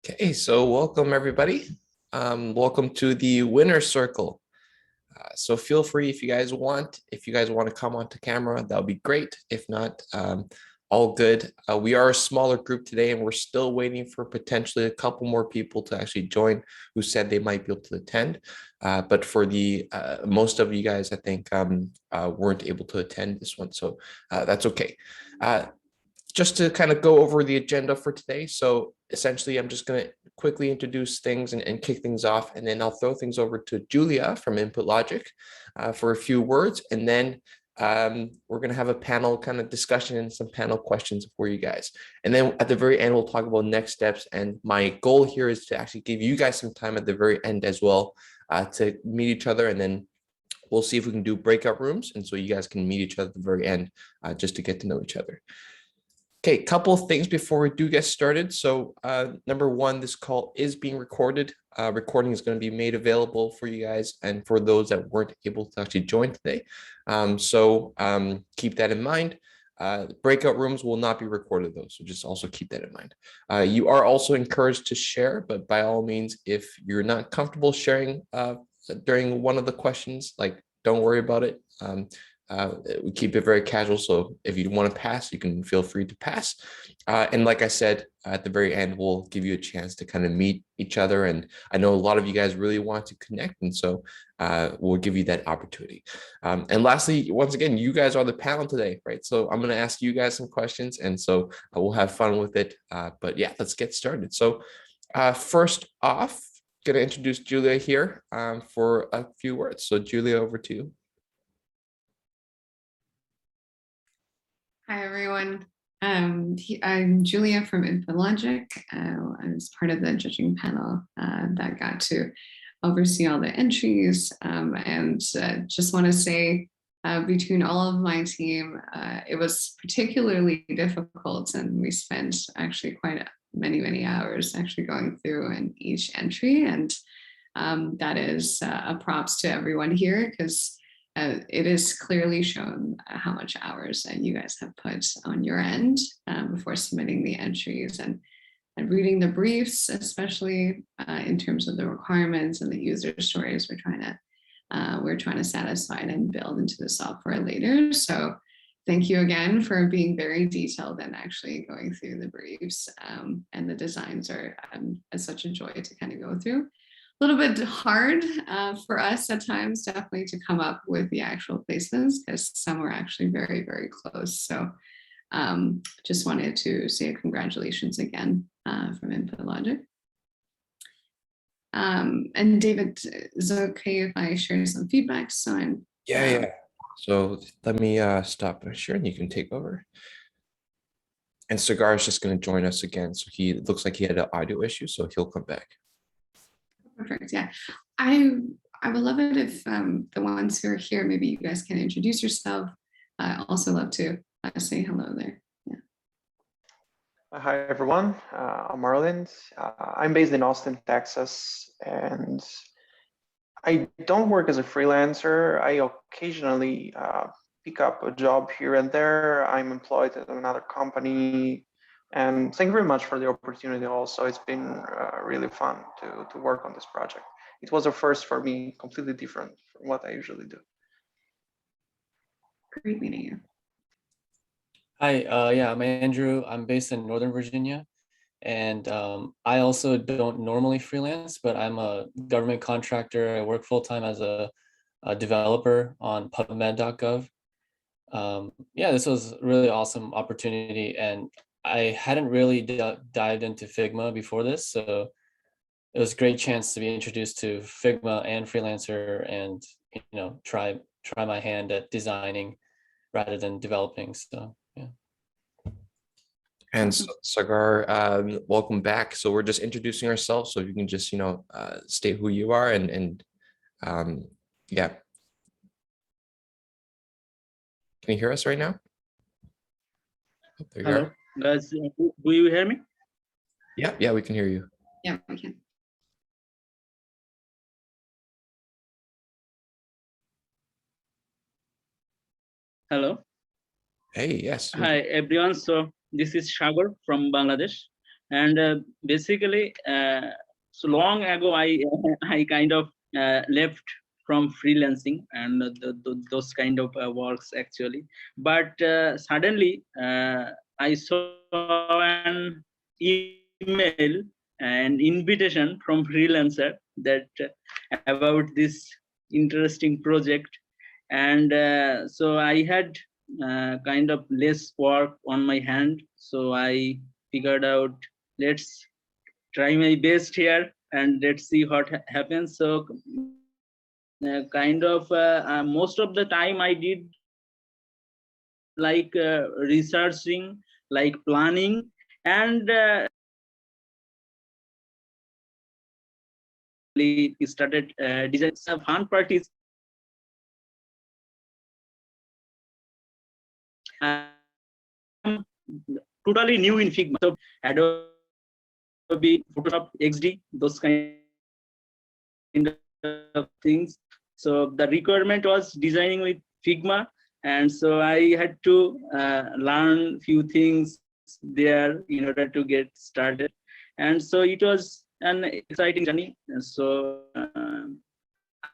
Okay, so welcome everybody. Welcome to the winner circle. So feel free if you guys want to come onto camera, that would be great. If not, all good. We are a smaller group today and we're still waiting for potentially a couple more people to actually join who said they might be able to attend. But for the most of you guys, I think weren't able to attend this one. So that's okay. Just to kind of go over the agenda for today. So essentially, I'm just going to quickly introduce things and kick things off, and then I'll throw things over to Julia from Input Logic for a few words, and then we're going to have a panel kind of discussion and some panel questions for you guys. And then at the very end, we'll talk about next steps. And my goal here is to actually give you guys some time at the very end as well to meet each other, and then we'll see if we can do breakout rooms. And so you guys can meet each other at the very end just to get to know each other. Okay, couple of things before we do get started. So number one, this call is being recorded. Recording is going to be made available for you guys and for those that weren't able to actually join today. So keep that in mind. Breakout rooms will not be recorded though, so just also keep that in mind. You are also encouraged to share, but by all means, if you're not comfortable sharing during one of the questions, like don't worry about it. We keep it very casual, so if you want to pass, you can feel free to pass. And like I said, at the very end, we'll give you a chance to kind of meet each other. And I know a lot of you guys really want to connect, and so we'll give you that opportunity. And lastly, once again, you guys are the panel today, right? So I'm going to ask you guys some questions, and so we'll have fun with it. But yeah, let's get started. So first off, going to introduce Julia here for a few words. So Julia, over to you. Hi, everyone. I'm Julia from Input Logic. I was part of the judging panel that got to oversee all the entries. And just want to say, between all of my team, it was particularly difficult, and we spent actually quite many hours actually going through in each entry. And that is a props to everyone here, because it is clearly shown how much hours you guys have put on your end before submitting the entries and reading the briefs, especially in terms of the requirements and the user stories we're trying to satisfy and build into the software later. So thank you again for being very detailed and actually going through the briefs, and the designs are such a joy to kind of go through. A little bit hard for us at times, definitely, to come up with the actual placements, because some were actually very close. So just wanted to say congratulations again from Input Logic. And David, is it okay if I share some feedback? So I'm yeah. So let me stop sharing. You can take over. And Cigar is just going to join us again. So he looks like he had an audio issue, so he'll come back. Perfect. Yeah, I would love it if the ones who are here, maybe you guys can introduce yourself. I also love to say hello there. Yeah. Hi everyone, I'm Marlon. I'm based in Austin, Texas, and I don't work as a freelancer. I occasionally pick up a job here and there. I'm employed at another company. And thank you very much for the opportunity also. It's been really fun to work on this project. It was a first for me, completely different from what I usually do. Great meeting you. Hi, yeah, I'm Andrew. I'm based in Northern Virginia, and I also don't normally freelance, but I'm a government contractor. I work full-time as a developer on PubMed.gov. Yeah, this was a really awesome opportunity, and I hadn't really dived into Figma before this, so it was a great chance to be introduced to Figma and Freelancer, and try my hand at designing rather than developing. So yeah. And Sagar, welcome back. So we're just introducing ourselves, so you can just state who you are and yeah. Can you hear us right now? Oh, there you Hello, are. guys. Do you hear me? Yeah, we can hear you. Yeah, we can. Hello. Hey, yes. Hi, everyone. So this is Sagar from Bangladesh. And basically, so long ago, I kind of left from freelancing and those kind of works actually. But suddenly, I saw an email, an invitation from freelancer that about this interesting project, and so I had kind of less work on my hand, so I figured out, let's try my best here and let's see what happens. So kind of most of the time I did like researching, like planning, and started design. The fun part is I'm totally new in Figma. So Adobe Photoshop, XD, those kind of things. So the requirement was designing with Figma, and so I had to learn few things there in order to get started. And so it was an exciting journey. And so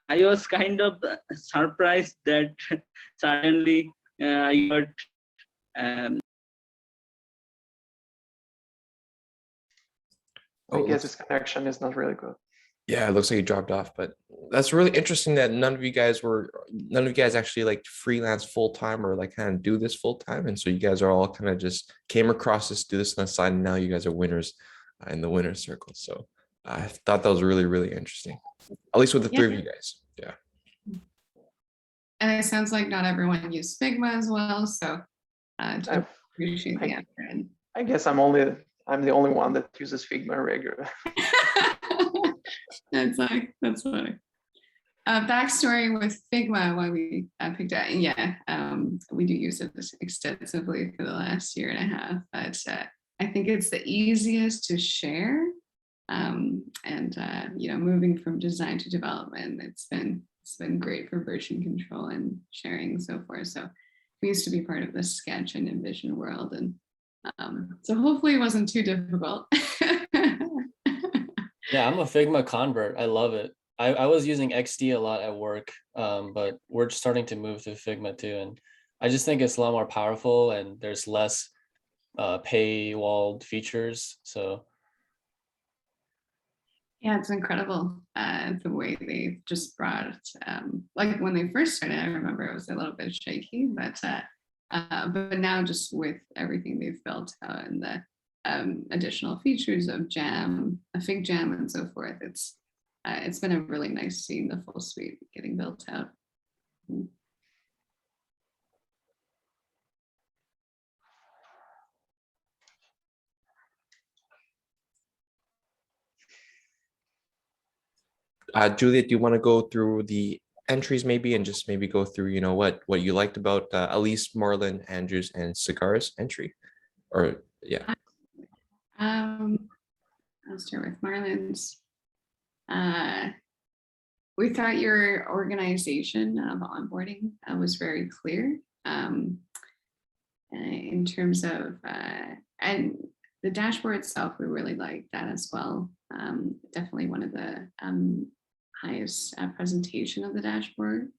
I was kind of surprised that suddenly I got um, I Oh, it guess looks, his connection is not really good. yeah, it looks like you dropped off, but that's really interesting that none of you guys actually like freelance full time or like kind of do this full time. And so you guys are all kind of just came across this, do this on the side, and now you guys are winners in the winner's circle. So I thought that was really, really interesting, at least with the three of you guys. Yeah. And it sounds like not everyone used Figma as well, so do appreciate the effort. And I guess I'm the only one that uses Figma regularly. that's funny. Backstory with Figma, why we picked it. Yeah, we do use it extensively for the last year and a half, but I think it's the easiest to share. And moving from design to development, it's been great for version control and sharing and so forth. So we used to be part of the Sketch and InVision world, and so hopefully it wasn't too difficult. Yeah, I'm a Figma convert. I love it. I was using XD a lot at work, but we're starting to move to Figma too. And I just think it's a lot more powerful and there's less paywalled features. So Yeah, it's incredible the way they just brought like when they first started, I remember it was a little bit shaky, but now just with everything they've built out and the additional features of Jam, a Fig Jam, and so forth, it's been a really nice seeing the full suite getting built out. Juliet, do you want to go through the entries maybe and just maybe go through, what you liked about Elise, Marlon, Andrews, and Cigar's entry? Or yeah. I'll start with Marlon's. We thought your organization of onboarding was very clear in terms of, and the dashboard itself, we really liked that as well. Definitely one of the highest presentation of the dashboard.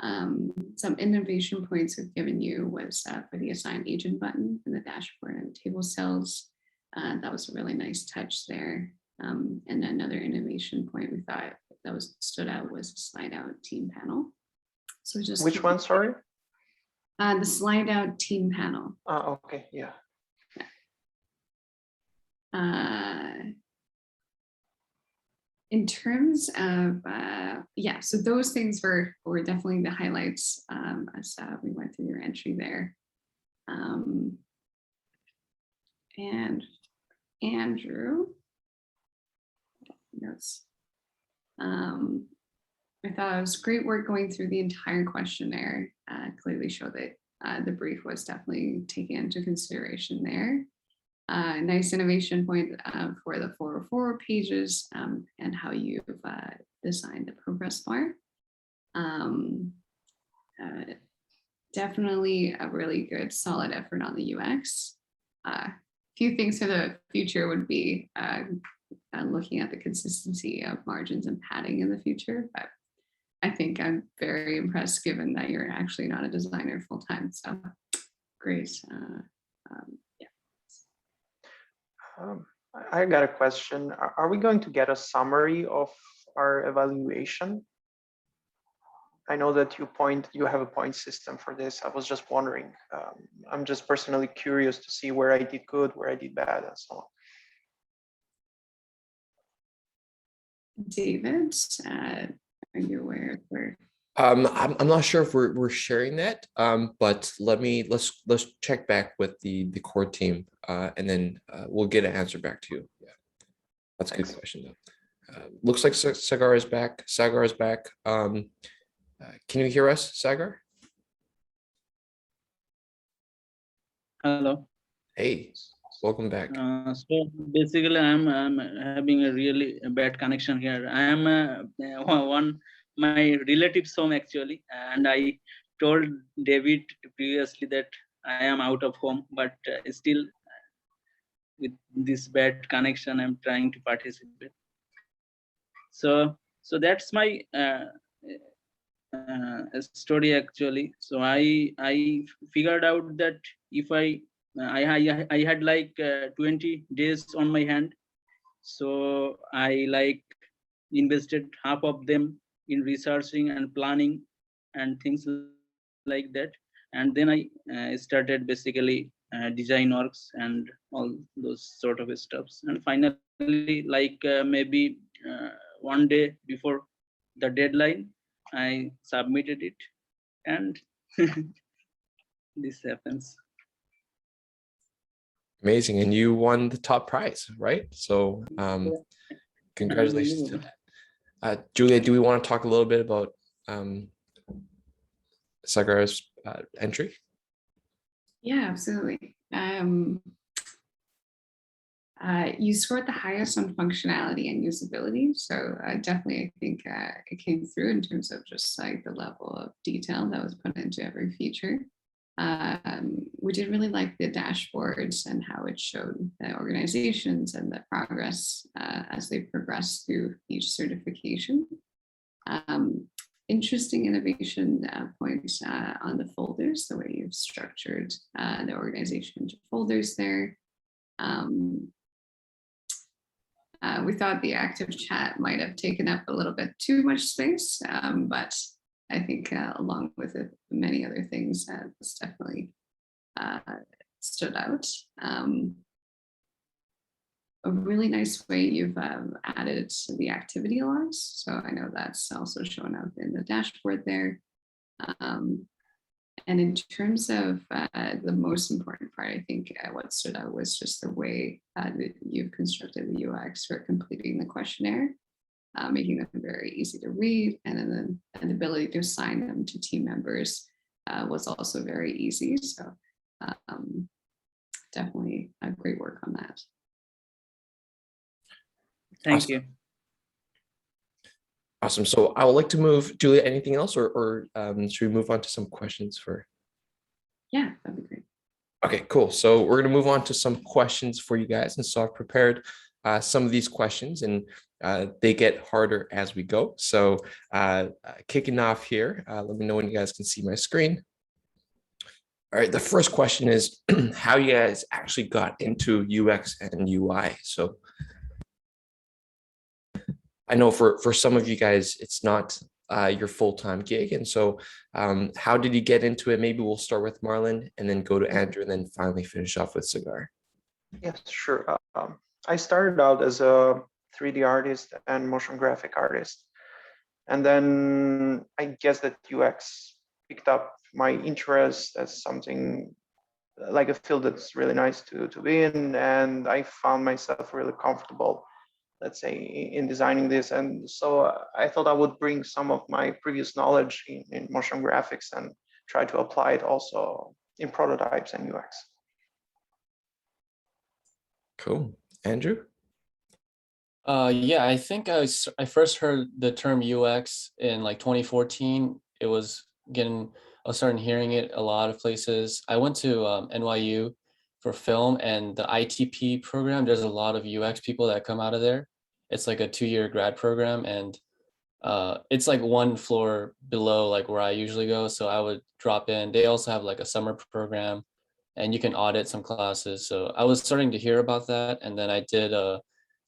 Some innovation points we've given you was for the assign agent button in the dashboard and table cells. That was a really nice touch there. And another innovation point we thought that stood out was the slide out team panel. So just Which one, sorry? The slide out team panel. Okay, yeah. In terms of, so those things were definitely the highlights as we went through your entry there. And Andrew, notes. I thought it was great work going through the entire questionnaire. Clearly showed that the brief was definitely taken into consideration there. Nice innovation point for the 404 pages and how you've designed the progress bar. Definitely a really good solid effort on the UX. few things for the future would be looking at the consistency of margins and padding in the future. But I think I'm very impressed given that you're actually not a designer full time. So great. Yeah. I got a question. Are we going to get a summary of our evaluation? I know that you have a point system for this. I was just wondering. I'm just personally curious to see where I did good, where I did bad, and so on. David, are you aware of where? I'm not sure if we're sharing that, but let's check back with the core team, and then we'll get an answer back to you. Yeah, that's a good question though. Looks like Sagar is back. Sagar is back. Can you hear us, Sagar? Hello. Hey, welcome back. So basically, I'm having a really bad connection here. I am my relative's home actually, and I told David previously that I am out of home, but still with this bad connection, I'm trying to participate. So that's my story actually. So I figured out that if I had like 20 days on my hand, so I like invested half of them in researching and planning and things like that, and then I started basically design works and all those sort of stuffs, and finally like maybe one day before the deadline I submitted it, and this happens. Amazing, and you won the top prize, right? So congratulations to that. Julia, do we want to talk a little bit about Sagar's entry? Yeah, absolutely. You scored the highest on functionality and usability. So definitely, I think it came through in terms of just like the level of detail that was put into every feature. We did really like the dashboards and how it showed the organizations and the progress as they progress through each certification. Interesting innovation points on the folders, the way you've structured the organization into folders there. We thought the active chat might have taken up a little bit too much space, but I think along with it, many other things, this definitely stood out. A really nice way you've added the activity logs. So I know that's also shown up in the dashboard there. And in terms of the most important part, I think what stood out was just the way that you've constructed the UX for completing the questionnaire, making them very easy to read, and then the ability to assign them to team members was also very easy. So definitely great work on that. Thank you. Awesome. So I would like to move, Julia, anything else, or should we move on to some questions for? Yeah, that'd be great. Okay, cool. So we're going to move on to some questions for you guys. And so I've prepared some of these questions, and they get harder as we go. So kicking off here, let me know when you guys can see my screen. All right, the first question is how you guys actually got into UX and UI. So I know for some of you guys, it's not your full-time gig. And so how did you get into it? Maybe we'll start with Marlon and then go to Andrew and then finally finish off with Sagar. Yes, sure. I started out as a 3D artist and motion graphic artist. And then I guess that UX picked up my interest as something like a field that's really nice to be in. And I found myself really comfortable, let's say, in designing this. And so I thought I would bring some of my previous knowledge in motion graphics and try to apply it also in prototypes and UX. Cool. Andrew? Yeah, I think I first heard the term UX in like 2014. It was I was starting hearing it a lot of places. I went to NYU for film, and the ITP program, there's a lot of UX people that come out of there. It's like a 2-year grad program, and it's like one floor below like where I usually go. So I would drop in. They also have like a summer program, and you can audit some classes. So I was starting to hear about that, and then I did a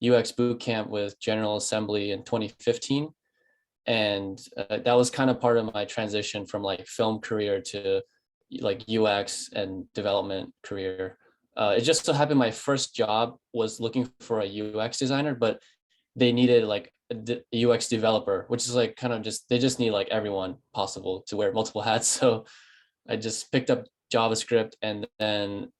UX boot camp with General Assembly in 2015, and that was kind of part of my transition from like film career to like UX and development career. It just so happened my first job was looking for a UX designer, but they needed like a UX developer, which is like kind of just, they just need like everyone possible to wear multiple hats. So I just picked up JavaScript, and then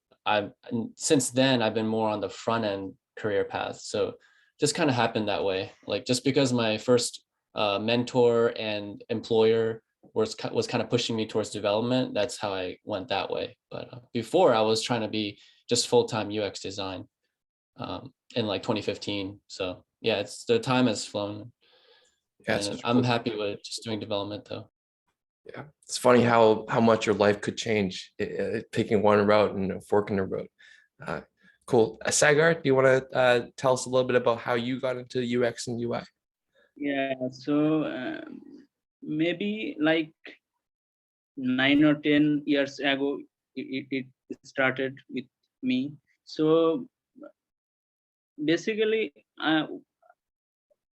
since then I've been more on the front end career path. So just kind of happened that way. Like just because my first mentor and employer was kind of pushing me towards development, that's how I went that way. But before I was trying to be just full-time UX design in like 2015. So yeah, it's the time has flown. Yeah, And I'm happy with just doing development though. Yeah, it's funny how much your life could change picking one route and forking a road. Cool. Sagar, do you want to tell us a little bit about how you got into UX and UI? Yeah, so maybe like 9 or 10 years ago, it started with me. So basically,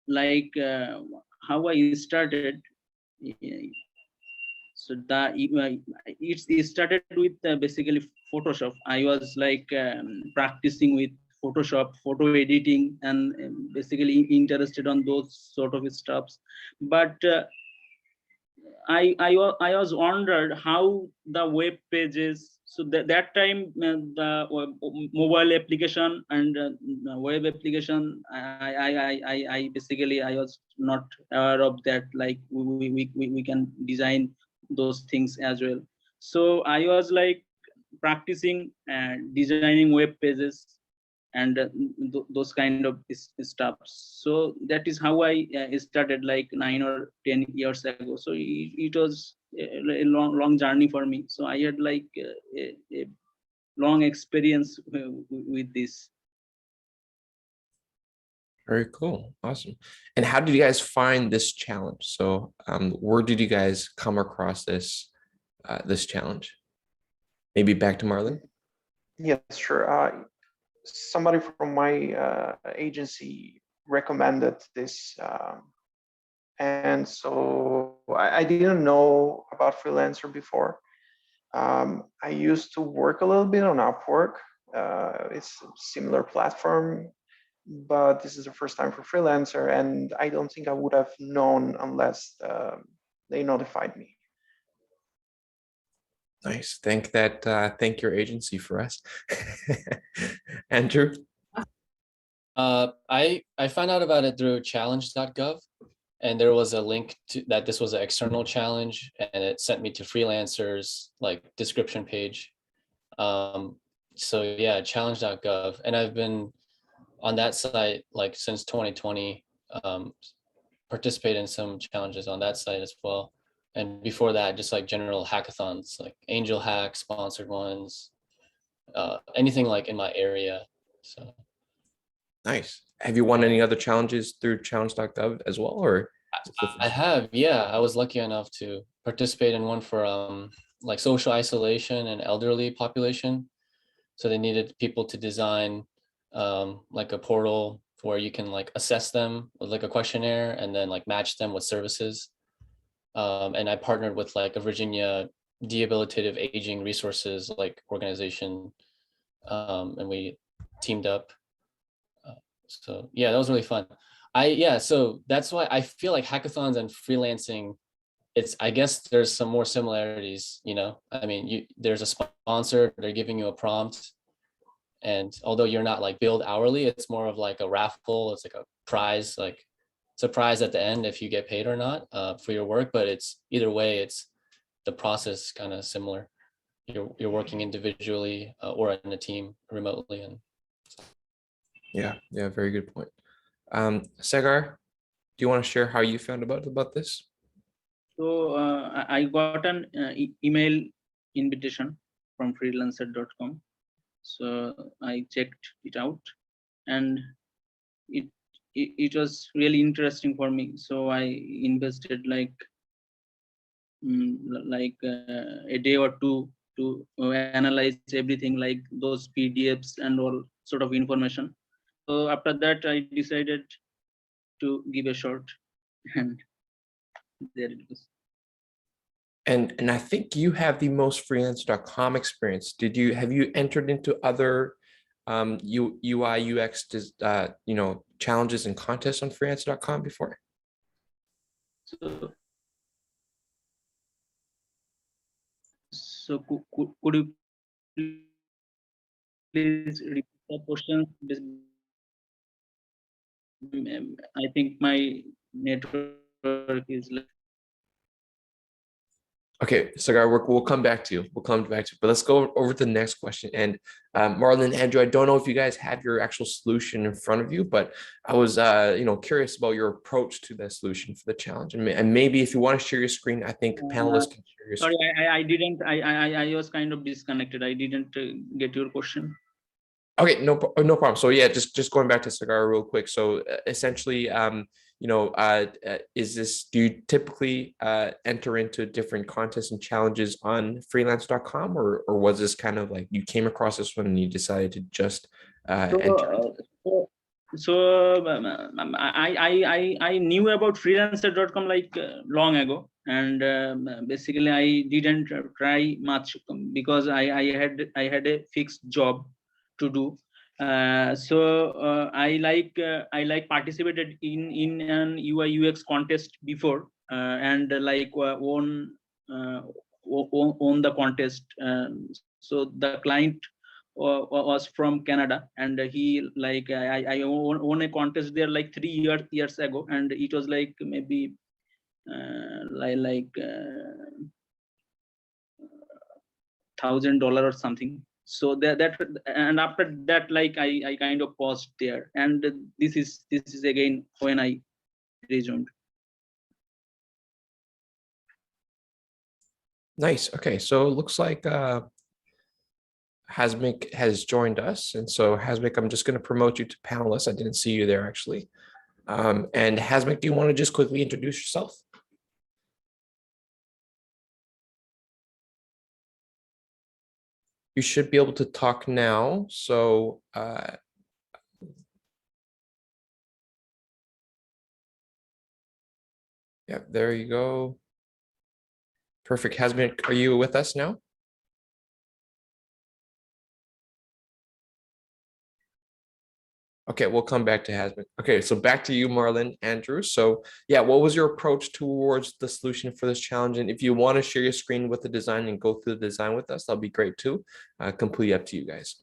like how I started. So it started with basically Photoshop. I was like practicing with Photoshop, photo editing, and basically interested on those sort of stuffs. But I was wondered how the web pages. So that time the mobile application and web application, I basically I was not aware of that. Like we can design those things as well. So I was like practicing designing web pages and those kind of stuff. So that is how I started like 9 or 10 years ago. So it was a long journey for me. So I had like a long experience with this. Very cool. Awesome. And how did you guys find this challenge? So where did you guys come across this this challenge? Maybe back to Marlon. Yes, sure. Somebody from my agency recommended this, and so I didn't know about Freelancer before. I used to work a little bit on Upwork. It's a similar platform, but this is the first time for Freelancer, and I don't think I would have known unless they notified me. Nice. Thank your agency for us. Andrew. I found out about it through challenge.gov, and there was a link to that this was an external challenge, and it sent me to Freelancers like description page. So yeah, challenge.gov, and I've been on that site like since 2020, participated in some challenges on that site as well. And before that, just like general hackathons, like Angel Hack, sponsored ones, anything like in my area. So Nice. Have you won any other challenges through challenge.gov as well, or? I have, yeah. I was lucky enough to participate in one for like social isolation and elderly population. So they needed people to design like a portal where you can like assess them with like a questionnaire and then like match them with services. And I partnered with like a Virginia Rehabilitative Aging Resources like organization, and we teamed up. So yeah, that was really fun. So that's why I feel like hackathons and freelancing, I guess there's some more similarities, you know. I mean, there's a sponsor, they're giving you a prompt, and although you're not like billed hourly, it's more of like a raffle. It's like a prize, like surprise at the end if you get paid or not for your work. But it's either way, it's the process kind of similar. You're working individually or in a team remotely. And Yeah, very good point. Sagar, do you want to share how you found about this? So I got an email invitation from freelancer.com. So I checked it out, and it was really interesting for me. So I invested like a day or two to analyze everything, like those PDFs and all sort of information. So after that, I decided to give a shot, and there it was. And I think you have the most freelancer.com experience. Have you entered into other UI UX challenges and contests on freelancer.com before? So could you please repeat the question? I think my network is like. Okay, Sagar, we'll come back to you. We'll come back to you. But let's go over to the next question. And Marlon, Andrew, I don't know if you guys have your actual solution in front of you, but I was curious about your approach to that solution for the challenge. And maybe if you want to share your screen, I think panelists can share your Sorry, screen. I didn't. I was kind of disconnected. I didn't get your question. Okay, no problem. So yeah, just going back to Sagar real quick. So essentially, do you typically enter into different contests and challenges on freelance.com, or was this kind of like you came across this one and you decided to just enter? I knew about freelancer.com like long ago, and basically I didn't try much because I had a fixed job to do. I participated in an UI UX contest before, and won the contest. So the client was from Canada, and he I won a contest there like 3 years ago, and it was like maybe $1,000 or something. So that and after that, like I kind of paused there, and this is again when I resumed. Nice. Okay, so it looks like Hasmik has joined us, and so Hasmik, I'm just going to promote you to panelist. I didn't see you there actually. And Hasmik, do you want to just quickly introduce yourself? You should be able to talk now. So yeah, there you go. Perfect. Hasmik, are you with us now? Okay, we'll come back to Hasmik. Okay, so back to you, Marlon, Andrew. So yeah, what was your approach towards the solution for this challenge? And if you want to share your screen with the design and go through the design with us, that'll be great too. Completely up to you guys.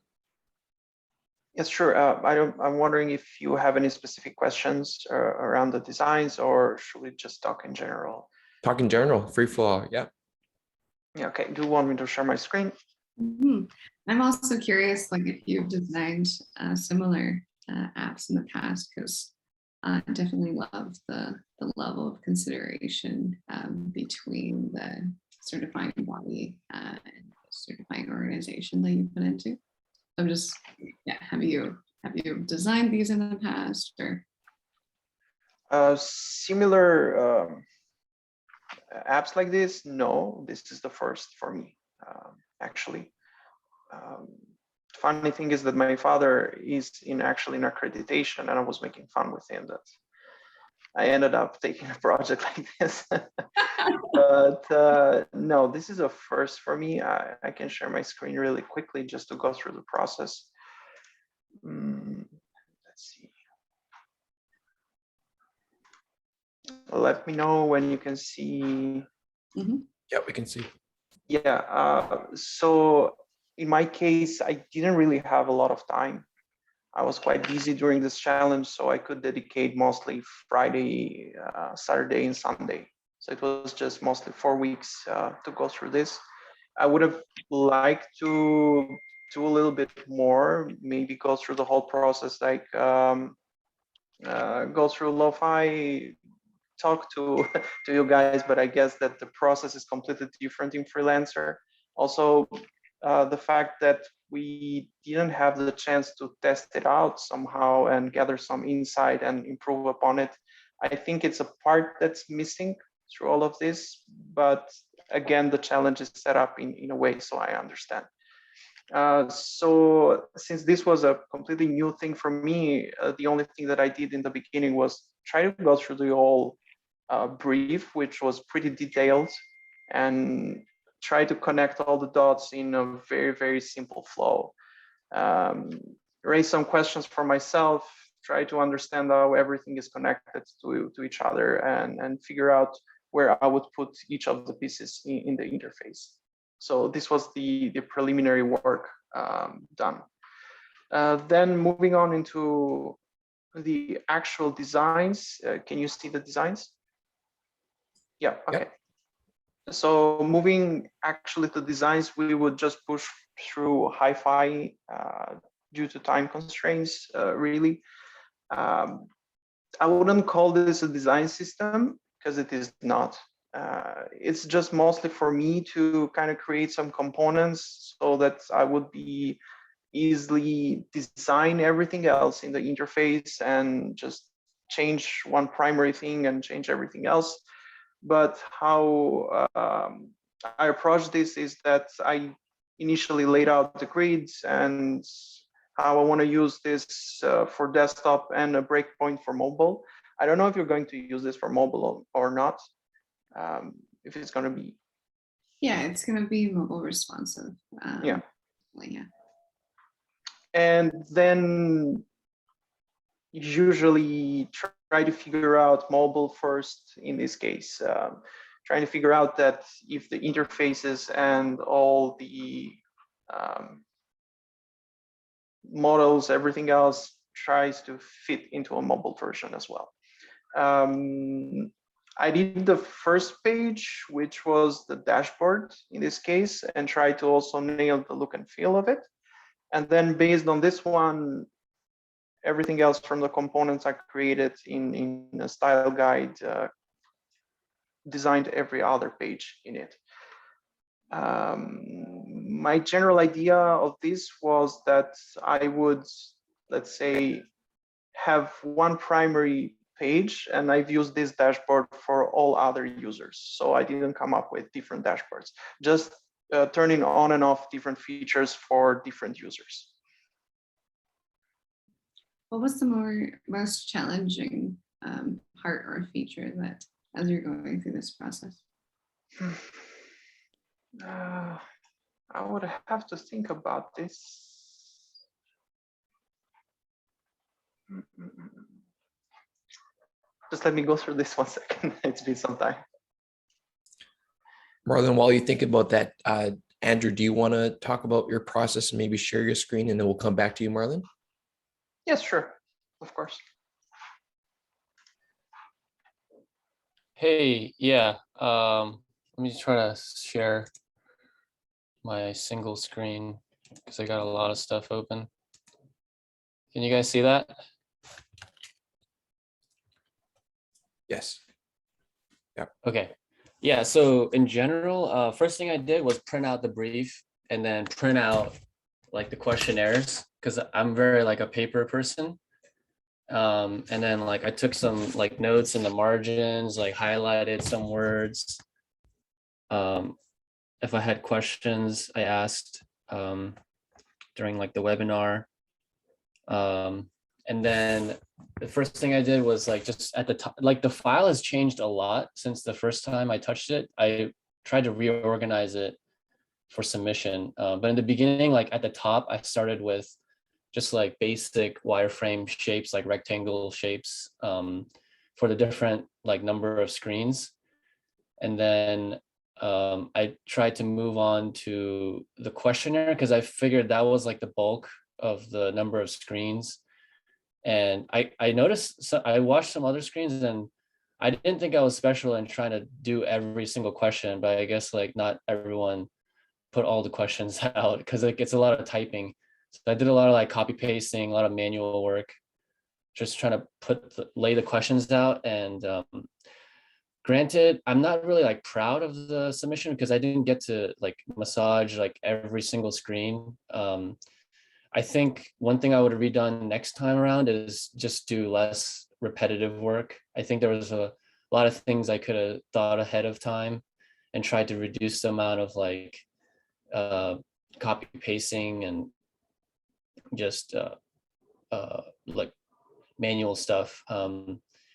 Yes, sure. I'm wondering if you have any specific questions around the designs, or should we just talk in general? Talk in general, free flow, yeah. Yeah, okay. Do you want me to share my screen? Mm-hmm. I'm also curious, like if you've designed similar apps in the past, because I definitely love the level of consideration between the certifying body and the certifying organization that you put into. I'm just, yeah, have you designed these in the past, or? Similar apps like this? No, this is the first for me, actually. Funny thing is that my father is actually in accreditation, and I was making fun with him that I ended up taking a project like this. But no, this is a first for me. I can share my screen really quickly just to go through the process. Let's see. Let me know when you can see. Mm-hmm. Yeah, we can see. Yeah, so in my case, I didn't really have a lot of time. I was quite busy during this challenge, so I could dedicate mostly Friday, Saturday, and Sunday. So it was just mostly 4 weeks to go through this. I would have liked to do a little bit more, maybe go through the whole process, like go through Lo-Fi, talk to you guys, but I guess that the process is completely different in Freelancer. Also, the fact that we didn't have the chance to test it out somehow and gather some insight and improve upon it. I think it's a part that's missing through all of this, but again, the challenge is set up in a way, so I understand. So since this was a completely new thing for me, the only thing that I did in the beginning was try to go through the whole brief, which was pretty detailed, and try to connect all the dots in a very, very simple flow. Raise some questions for myself, try to understand how everything is connected to each other, and figure out where I would put each of the pieces in the interface. So this was the preliminary work done. Then moving on into the actual designs. Can you see the designs? Yeah, okay. Yep. So moving actually to designs, we would just push through hi-fi due to time constraints, really. I wouldn't call this a design system because it is not. It's just mostly for me to kind of create some components so that I would be easily design everything else in the interface and just change one primary thing and change everything else. But how I approach this is that I initially laid out the grids and how I want to use this for desktop and a breakpoint for mobile. I don't know if you're going to use this for mobile or not. If it's going to be. Yeah, it's going to be mobile responsive. Yeah. Well, yeah. And then usually try to figure out mobile first in this case. Trying to figure out that if the interfaces and all the models, everything else tries to fit into a mobile version as well. I did the first page, which was the dashboard in this case, and try to also nail the look and feel of it. And then based on this one, everything else from the components I created in a style guide, designed every other page in it. My general idea of this was that I would, let's say, have one primary page, and I've used this dashboard for all other users. So I didn't come up with different dashboards, just turning on and off different features for different users. What was the most challenging part or feature that as you're going through this process? I would have to think about this. Just let me go through this 1 second. It's been some time. Marlon, while you think about that, Andrew, do you want to talk about your process and maybe share your screen, and then we'll come back to you, Marlon? Yes, sure. Of course. Hey, yeah. Let me try to share my single screen because I got a lot of stuff open. Can you guys see that? Yes. Yeah. Okay. Yeah. So in general, first thing I did was print out the brief and then print out like the questionnaires because I'm very like a paper person. And then like I took some like notes in the margins, like highlighted some words. If I had questions, I asked during like the webinar. And then the first thing I did was like just at the top, like the file has changed a lot since the first time I touched it. I tried to reorganize it for submission. But in the beginning, like at the top, I started with just like basic wireframe shapes, like rectangle shapes for the different like number of screens. And then I tried to move on to the questionnaire because I figured that was like the bulk of the number of screens. And I noticed, so I watched some other screens and I didn't think I was special in trying to do every single question, but I guess like not everyone put all the questions out because like it's a lot of typing. So I did a lot of like copy pasting, a lot of manual work, just trying to lay the questions out. And Granted, I'm not really like proud of the submission because I didn't get to like massage like every single screen. I think one thing I would have redone next time around is just do less repetitive work. I think there was a lot of things I could have thought ahead of time and tried to reduce the amount of like copy pasting and just like manual stuff.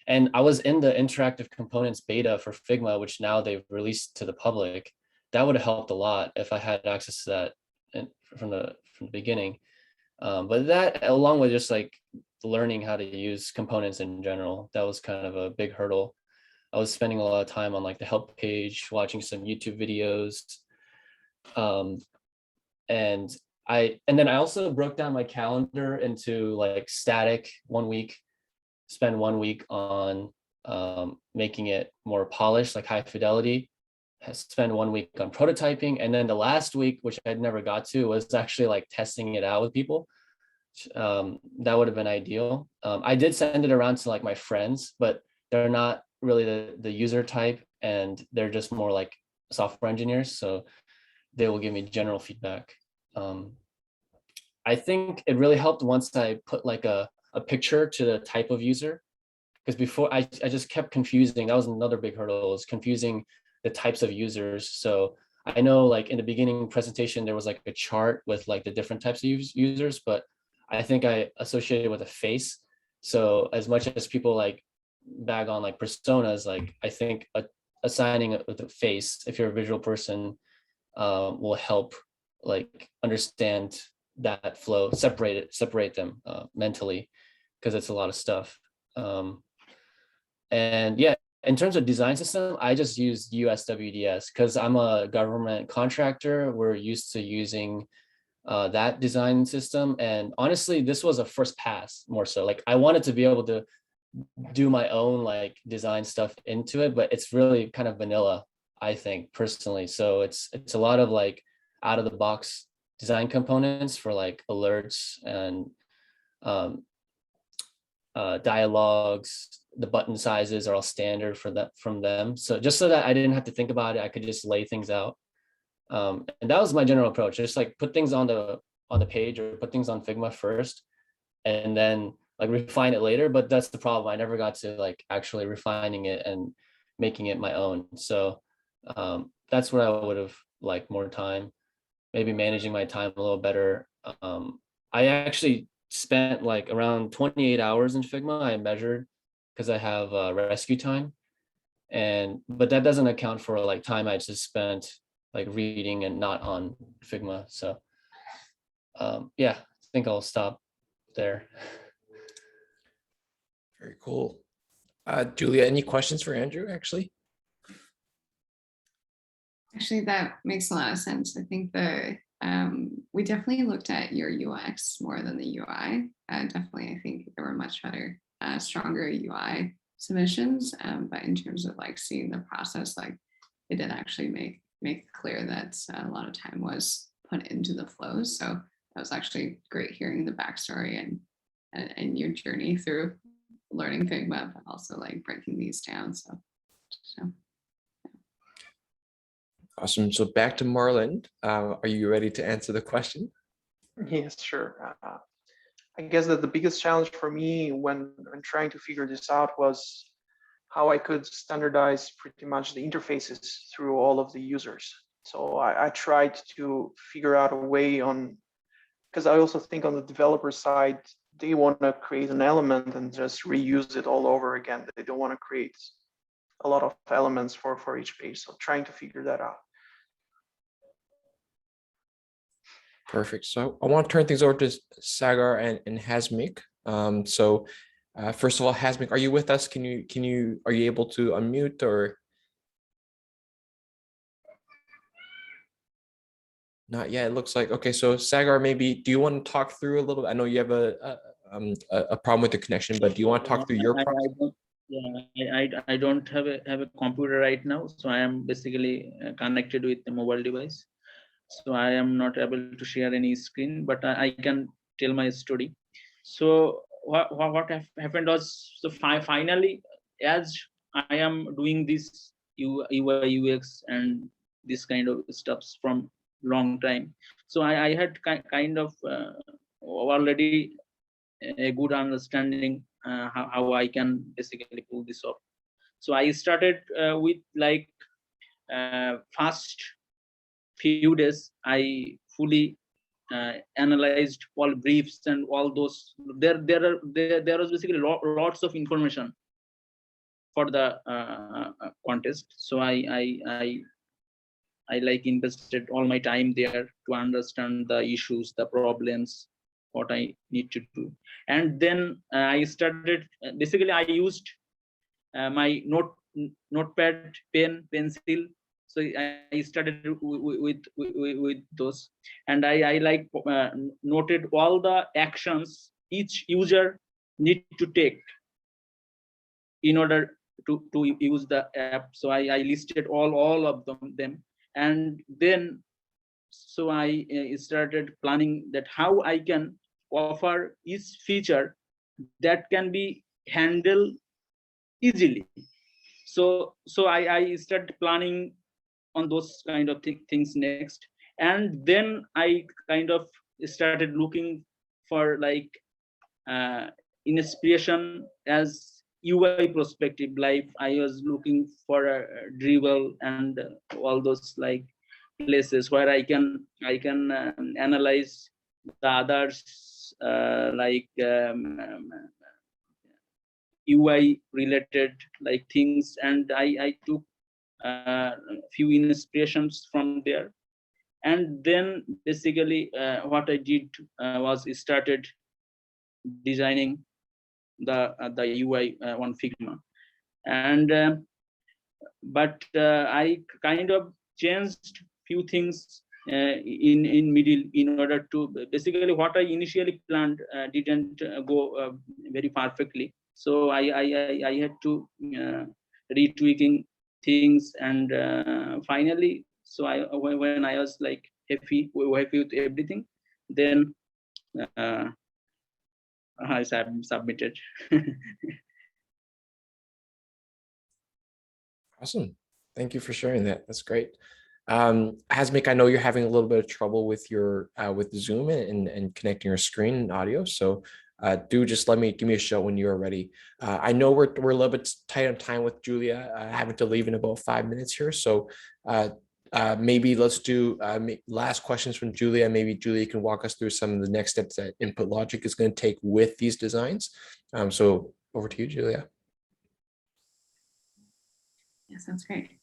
And I was in the interactive components beta for Figma, which now they've released to the public. That would have helped a lot if I had access to that from the beginning. But that, along with just like learning how to use components in general, that was kind of a big hurdle. I was spending a lot of time on like the help page, watching some YouTube videos. And then I also broke down my calendar into like static 1 week, spend 1 week on making it more polished, like high fidelity, spend 1 week on prototyping. And then the last week, which I'd never got to, was actually like testing it out with people. That would have been ideal. I did send it around to like my friends, but they're not really the user type, and they're just more like software engineers. So they will give me general feedback. I think it really helped once I put like a picture to the type of user, because before I just kept confusing. That was another big hurdle, was confusing the types of users. So I know like in the beginning presentation, there was like a chart with like the different types of users, but I think I associated with a face. So as much as people like bag on like personas, like I think assigning it with a face, if you're a visual person, will help like understand that flow, separate them mentally, because it's a lot of stuff. And yeah, in terms of design system, I just use USWDS because I'm a government contractor. We're used to using that design system. And honestly, this was a first pass more so. Like I wanted to be able to do my own like design stuff into it, but it's really kind of vanilla, I think personally. So it's a lot of like out of the box design components for like alerts and dialogues. The button sizes are all standard for that from them. So just so that I didn't have to think about it, I could just lay things out. And that was my general approach. Just like put things on the page or put things on Figma first, and then like refine it later. But that's the problem. I never got to like actually refining it and making it my own. So that's where I would have liked more time, maybe managing my time a little better. I actually spent like around 28 hours in Figma. I measured because I have rescue time, but that doesn't account for like time I just spent like reading and not on Figma. So yeah, I think I'll stop there. Very cool. Julia, any questions for Andrew, actually? Actually, that makes a lot of sense. I think we definitely looked at your UX more than the UI. Definitely, I think there were much better, stronger UI submissions. But in terms of like seeing the process, like it did actually make clear that a lot of time was put into the flows. So that was actually great hearing the backstory and your journey through learning Figma, but also like breaking these down. So. Awesome. So back to Marlon. Are you ready to answer the question? Yes, sure. I guess that the biggest challenge for me when trying to figure this out was how I could standardize pretty much the interfaces through all of the users. So I tried to figure out a way on, because I also think on the developer side, they want to create an element and just reuse it all over again. They don't want to create a lot of elements for each page. So trying to figure that out. Perfect. So I want to turn things over to Sagar and Hasmik. First of all, Hasmik, are you with us? Are you able to unmute or? Not yet. It looks like, okay. So Sagar, maybe, do you want to talk through a little? I know you have a problem with the connection, but do you want to talk through your problem? I don't have a computer right now, so I am basically connected with the mobile device. So I am not able to share any screen, but I can tell my story. So what happened was, so finally, as I am doing this UI UX and this kind of stuffs from long time. So I had kind of already a good understanding how I can basically pull this off. So I started with like first few days, I fully analyzed all briefs and all those. There was basically lots of information for the contest. So I like invested all my time there to understand the issues, the problems, what I need to do. And then I started, basically I used my notepad, pen, pencil. So I started with those, and I like noted all the actions each user need to take in order to use the app. So I listed all of them, and then so I started planning that how I can offer each feature that can be handled easily. So I started planning on those kind of things next, and then I kind of started looking for like inspiration as UI perspective. Like I was looking for a dribble and all those like places where I can analyze the others UI related like things, and I took few inspirations from there. And then basically what I did was started designing the UI on Figma. And but I kind of changed few things in middle in order to basically what I initially planned didn't go very perfectly. So I had to retweaking things, and finally, so when I was like happy with everything, then I submitted. Awesome. Thank you for sharing that. That's great. Hasmik, I know you're having a little bit of trouble with your with Zoom and connecting your screen and audio. So do just give me a shout when you're ready. I know we're a little bit tight on time with Julia, having to leave in about 5 minutes here. So maybe let's do last questions from Julia. Maybe Julia can walk us through some of the next steps that Input Logic is going to take with these designs. So over to you, Julia. Yeah, sounds great.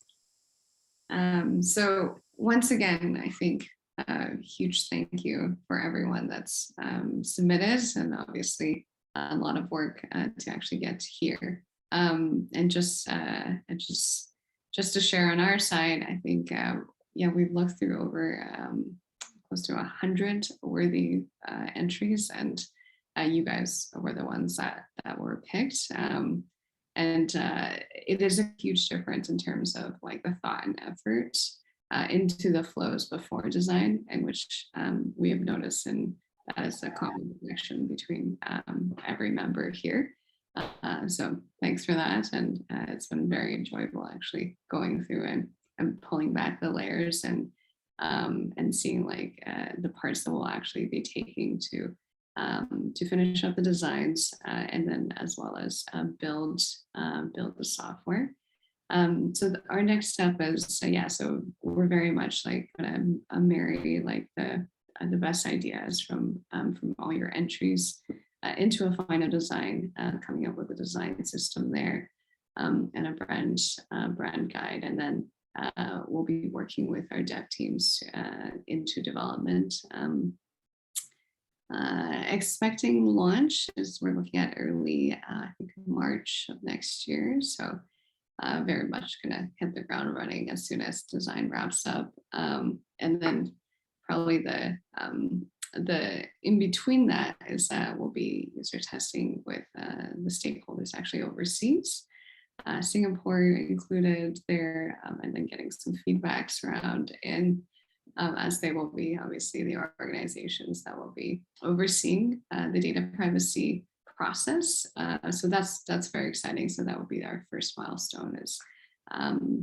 So once again, I think a huge thank you for everyone that's submitted, and obviously a lot of work to actually get here. And just to share on our side, I think yeah, we've looked through over close to 100 worthy entries, and you guys were the ones that were picked. And it is a huge difference in terms of like the thought and effort into the flows before design, and which we have noticed, and that is a common connection between every member here. So thanks for that, and it's been very enjoyable actually going through and pulling back the layers and seeing like the parts that we'll actually be taking to finish up the designs and then as well as build the software. So our next step is yeah, so we're very much like gonna marry like the best ideas from all your entries into a final design, coming up with a design system there and a brand guide, and then we'll be working with our dev teams into development. Expecting launch is we're looking at early, I think March of next year. So very much gonna hit the ground running as soon as design wraps up. And then probably the in between that is that we'll be user testing with the stakeholders actually overseas. Singapore included there, and then getting some feedbacks around in as they will be obviously the organizations that will be overseeing the data privacy process. So that's very exciting. So that would be our first milestone, is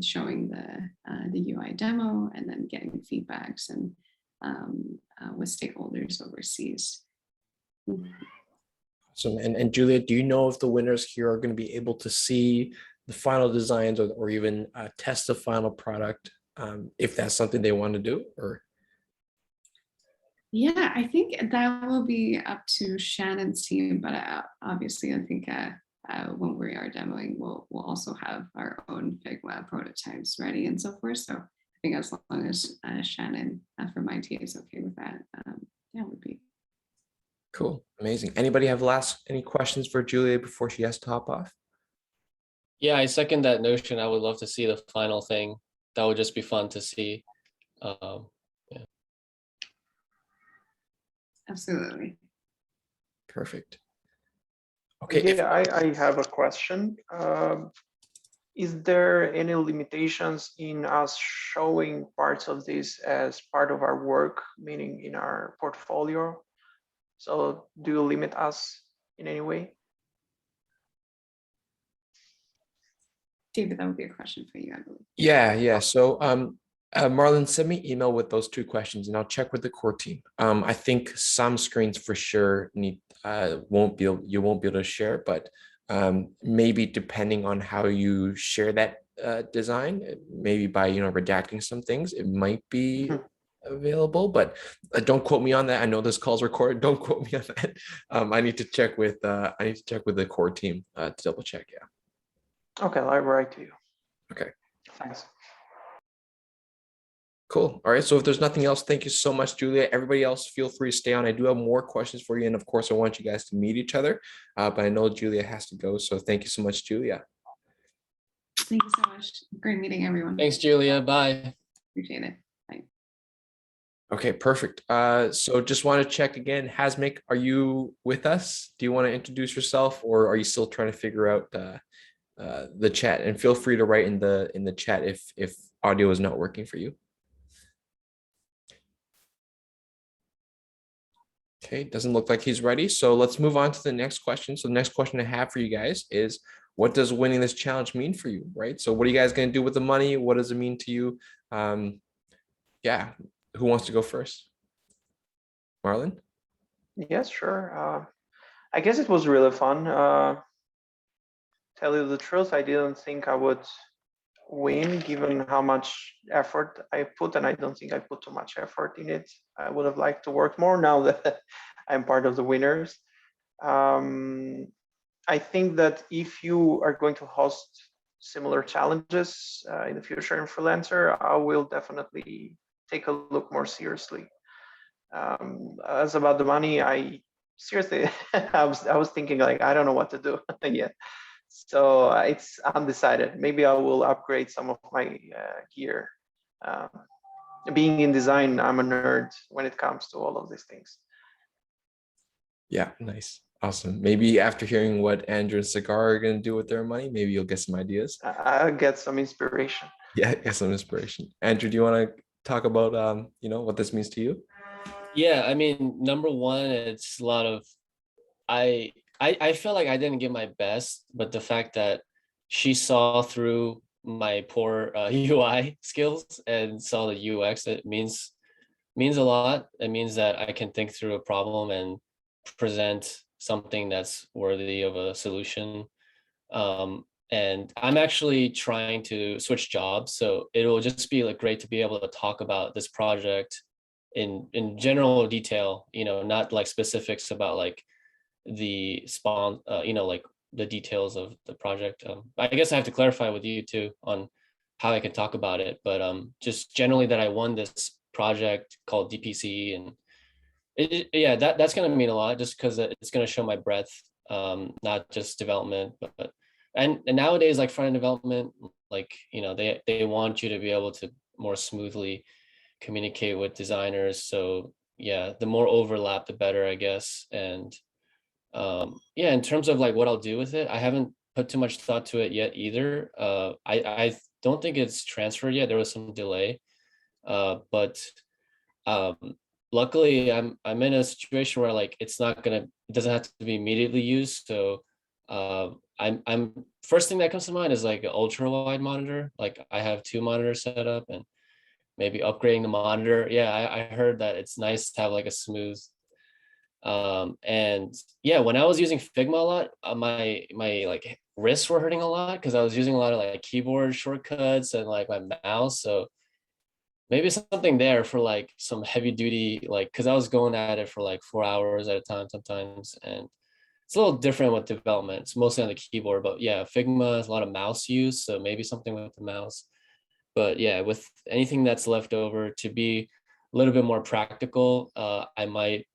showing the UI demo and then getting feedbacks and with stakeholders overseas. Awesome. And Julia, do you know if the winners here are going to be able to see the final designs or even test the final product, if that's something they want to do? Or yeah, I think that will be up to Shannon's team, but obviously I think when we are demoing, we'll also have our own Figma prototypes ready and so forth. So I think as long as Shannon from IT is okay with that, yeah, would be cool. Amazing. Anybody have any questions for Julia before she has to hop off? Yeah, I second that notion. I would love to see the final thing. That would just be fun to see. Yeah. absolutely. Perfect. Okay. Yeah, I have a question. Is there any limitations in us showing parts of this as part of our work, meaning in our portfolio? So do you limit us in any way? David, that would be a question for you, I believe. Yeah. So Marlon, send me email with those 2 questions and I'll check with the core team. I think some screens for sure you won't be able to share, but maybe depending on how you share that design, maybe by redacting some things, it might be available, but don't quote me on that. I know this call's recorded. Don't quote me on that. I need to check with the core team to double check. Yeah. Okay, I'll write to you. Okay. Thanks. Cool. All right. So if there's nothing else, thank you so much, Julia. Everybody else, feel free to stay on. I do have more questions for you. And of course, I want you guys to meet each other. But I know Julia has to go. So thank you so much, Julia. Thank you so much. Great meeting everyone. Thanks, Julia. Bye. Appreciate it. Bye. Okay, perfect. So just want to check again. Hasmik, are you with us? Do you want to introduce yourself, or are you still trying to figure out the chat? And feel free to write in the chat if audio is not working for you. Okay, doesn't look like he's ready. So let's move on to the next question. So the next question I have for you guys is, what does winning this challenge mean for you, right? So what are you guys going to do with the money? What does it mean to you? Yeah, who wants to go first? Marlon? Yes, sure. I guess it was really fun. Tell you the truth, I didn't think I would win given how much effort I put, and I don't think I put too much effort in it. I would have liked to work more now that I'm part of the winners. I think that if you are going to host similar challenges in the future in Freelancer, I will definitely take a look more seriously. As about the money, I seriously, I was thinking like, I don't know what to do yet. So it's undecided. Maybe I will upgrade some of my gear. Being in design, I'm a nerd when it comes to all of these things. Yeah, nice. Awesome. Maybe after hearing what Andrew and Cigar are going to do with their money, maybe you'll get some ideas. I'll get some inspiration. Yeah, get some inspiration. Andrew, do you want to talk about what this means to you? Yeah, I mean, number one, it's a lot of I feel like I didn't give my best, but the fact that she saw through my poor UI skills and saw the UX, it means a lot. It means that I can think through a problem and present something that's worthy of a solution. And I'm actually trying to switch jobs, so it'll just be like great to be able to talk about this project in general detail, not like specifics about like the like the details of the project. I guess I have to clarify with you too on how I can talk about it, but just generally that I won this project called DPC, and yeah, that's going to mean a lot just because it's going to show my breadth, not just development, but and nowadays like front end development, like they want you to be able to more smoothly communicate with designers. So yeah, the more overlap, the better, I guess. And yeah, in terms of like what I'll do with it, I haven't put too much thought to it yet either. I don't think it's transferred yet. There was some delay, but luckily I'm in a situation where like it doesn't have to be immediately used. So I'm first thing that comes to mind is like an ultra wide monitor. Like I have 2 monitors set up, and maybe upgrading the monitor. Yeah, I heard that it's nice to have like a smooth. And yeah, when I was using Figma a lot, my like wrists were hurting a lot because I was using a lot of like keyboard shortcuts and like my mouse. So maybe something there for like some heavy duty, like, because I was going at it for like 4 hours at a time sometimes, and it's a little different with development. It's mostly on the keyboard, but yeah, Figma is a lot of mouse use, so maybe something with the mouse. But yeah, with anything that's left over to be a little bit more practical, I might,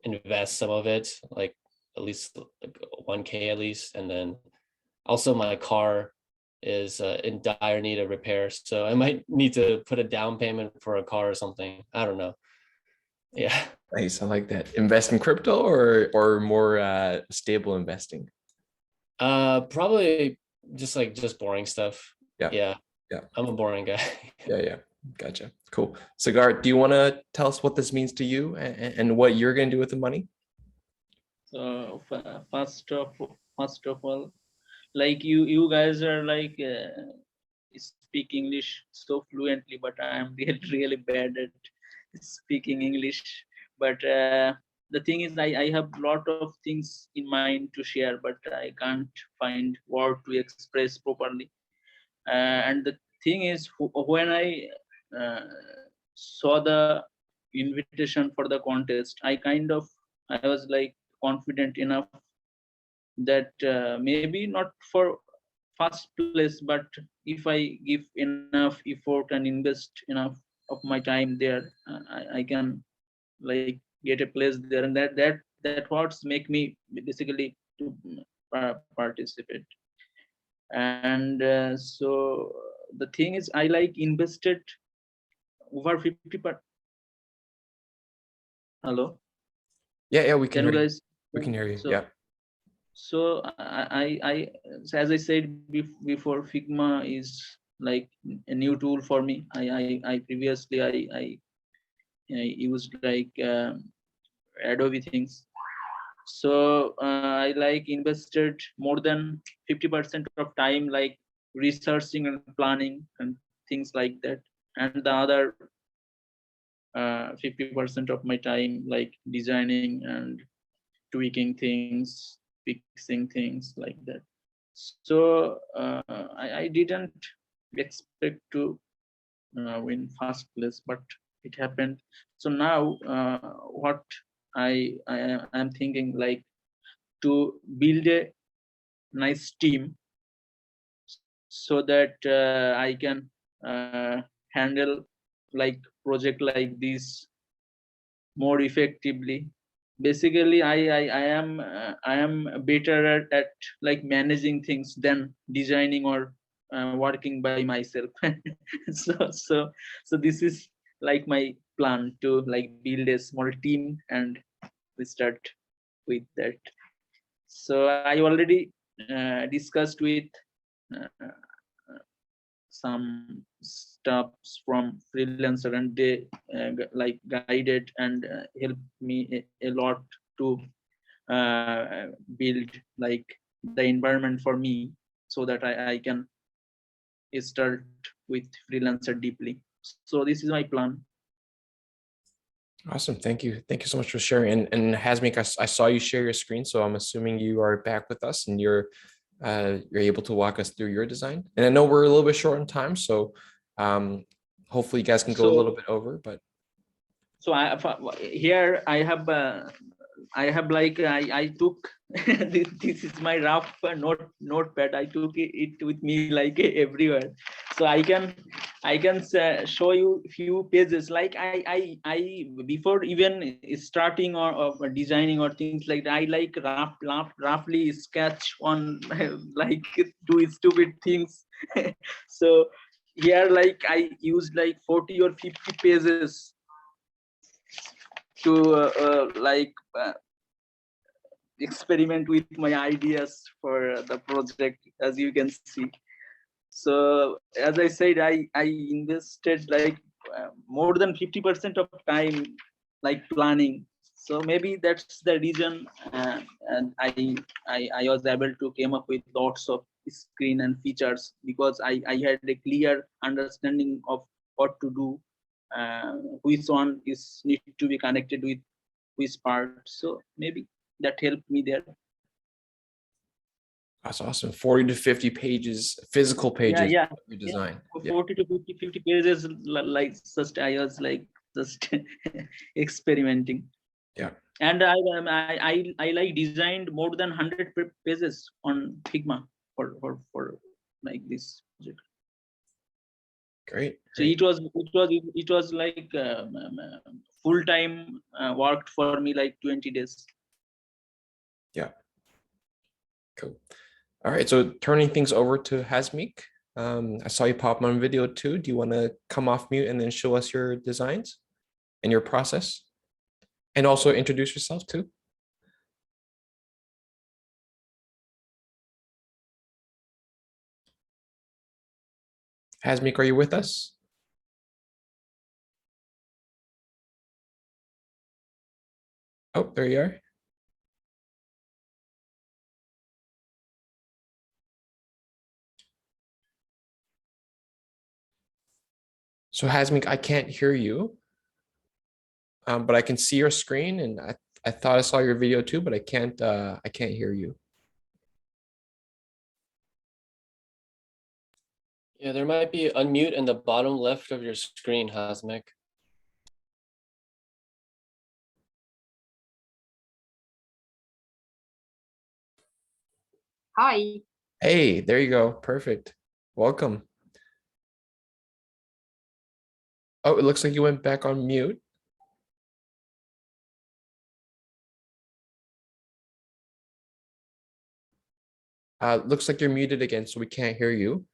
invest some of it, like at least like 1K at least. And then also my car is in dire need of repair, so I might need to put a down payment for a car or something. I don't know. Yeah. Nice. I like that. Invest in crypto or more stable investing. Probably just boring stuff. Yeah. Yeah. Yeah. I'm a boring guy. Yeah. Gotcha. Cool. Cigar, do you want to tell us what this means to you and what you're going to do with the money? So first of all, like you guys are like speak English so fluently, but I am really bad at speaking English. But the thing is, I have a lot of things in mind to share, but I can't find word to express properly. And the thing is, when I saw the invitation for the contest, I was like confident enough that maybe not for first place, but if I give enough effort and invest enough of my time there, I can like get a place there, and that what's make me basically to participate. And so the thing is, I like invested over 50%. Hello. Yeah, we can Can you hear you. guys? We can hear you. So, Yeah. so as I said before, Figma is like a new tool for me. I previously I used like Adobe things. So I like invested more than 50% of time like researching and planning and things like that, and the other 50% of my time like designing and tweaking things, fixing things like that. So I didn't expect to win first place, but it happened. So now what I am thinking like to build a nice team so that I can handle like project like this more effectively. Basically, I am better at like managing things than designing or working by myself. So this is like my plan to like build a small team, and we start with that. So I already discussed with uh, some stuffs from freelancer, and they like guided and helped me a lot to build like the environment for me so that I can start with freelancer deeply. So this is my plan. Awesome. Thank you. Thank you so much for sharing. And Hasmik, I saw you share your screen, so I'm assuming you are back with us and you're able to walk us through your design. And I know we're a little bit short on time, so hopefully you guys can go a little bit over. But so here I have like I took this is my rough notepad. I took it with me like everywhere, so I can show you few pages. Like I before even starting or designing or things like that, I like roughly sketch on like do stupid things. So here like I used like 40 or 50 pages to experiment with my ideas for the project, as you can see. So as I said, I invested like more than 50% of time like planning. So maybe that's the reason, and I was able to came up with lots of screen and features, because I had a clear understanding of what to do, which one is need to be connected with which part. So maybe that helped me there. That's awesome. 40 to 50 pages, physical pages Yeah. of your design. Yeah. 40 to 50 pages, like just I was like just experimenting. Yeah. And I like designed more than 100 pages on Figma for like this project. Great. So it was like full time worked for me like 20 days. Yeah. Cool. All right. So turning things over to Hasmik. I saw you pop on video too. Do you want to come off mute and then show us your designs and your process? And also introduce yourself too. Hasmik, are you with us? Oh, there you are. So Hasmik, I can't hear you, but I can see your screen, and I thought I saw your video too, but I can't hear you. Yeah, there might be unmute in the bottom left of your screen, Hasmik. Hi. Hey, there you go. Perfect. Welcome. Oh, it looks like you went back on mute. Looks like you're muted again, so we can't hear you.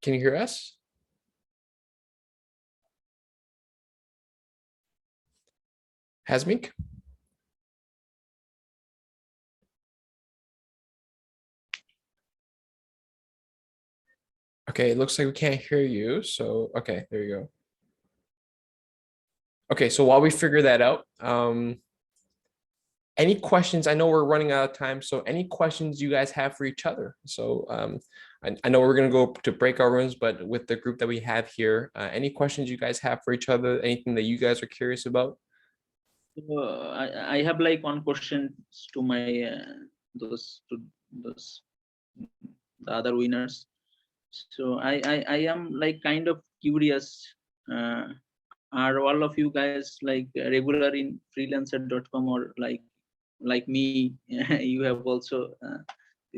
Can you hear us? Hasmik? Okay, it looks like we can't hear you. So, okay, there you go. Okay, so while we figure that out, any questions? I know we're running out of time, so any questions you guys have for each other? So I know we're gonna go to breakout rooms, but with the group that we have here, any questions you guys have for each other? Anything that you guys are curious about? I have like one question to my those the other winners. So I am like kind of curious. Are all of you guys like regular in freelancer.com, or like me? You have also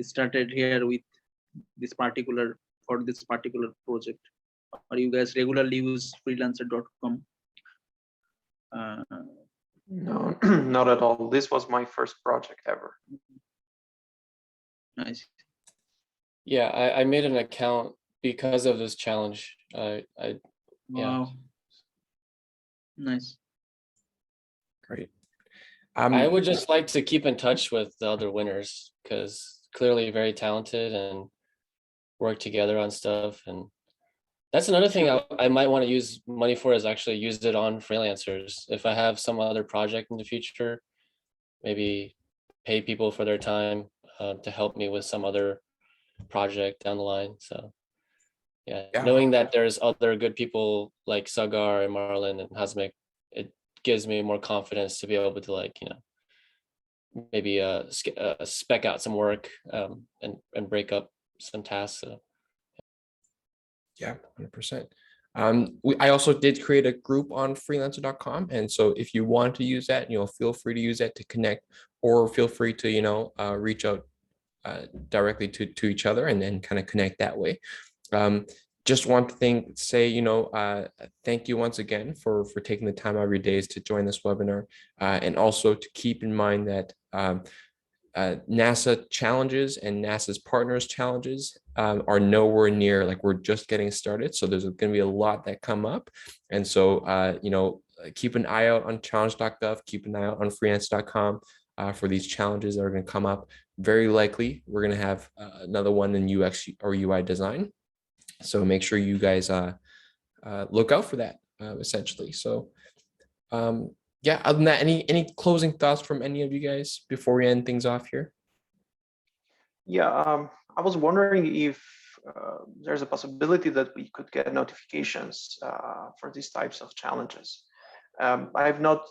started here with this particular for this particular project, or you guys regularly use freelancer.com? No, not at all. This was my first project ever. Nice. Yeah, I made an account because of this challenge. Yeah. Wow. Nice. Great. I would just like to keep in touch with the other winners, because clearly very talented and work together on stuff. And that's another thing I might want to use money for, is actually use it on freelancers. If I have some other project in the future, maybe pay people for their time to help me with some other project down the line. So yeah, knowing that there's other good people like Sagar and Marlon and Hasmik, it gives me more confidence to be able to, like, you know, maybe spec out some work and break up some tasks. So yeah, 100%. I also did create a group on freelancer.com. And so if you want to use that, you know, feel free to use that to connect, or feel free to, you know, reach out directly to each other and then kind of connect that way. Just want to say, you know, thank you once again for taking the time out of your days to join this webinar, and also to keep in mind that NASA challenges and NASA's partners challenges are nowhere near, like, we're just getting started. So there's going to be a lot that come up. And so, you know, keep an eye out on challenge.gov, keep an eye out on freelance.com. for these challenges that are going to come up. Very likely, we're going to have another one in UX or UI design. So make sure you guys look out for that, essentially. So yeah, other than that, any closing thoughts from any of you guys before we end things off here? Yeah, I was wondering if there's a possibility that we could get notifications for these types of challenges. I have not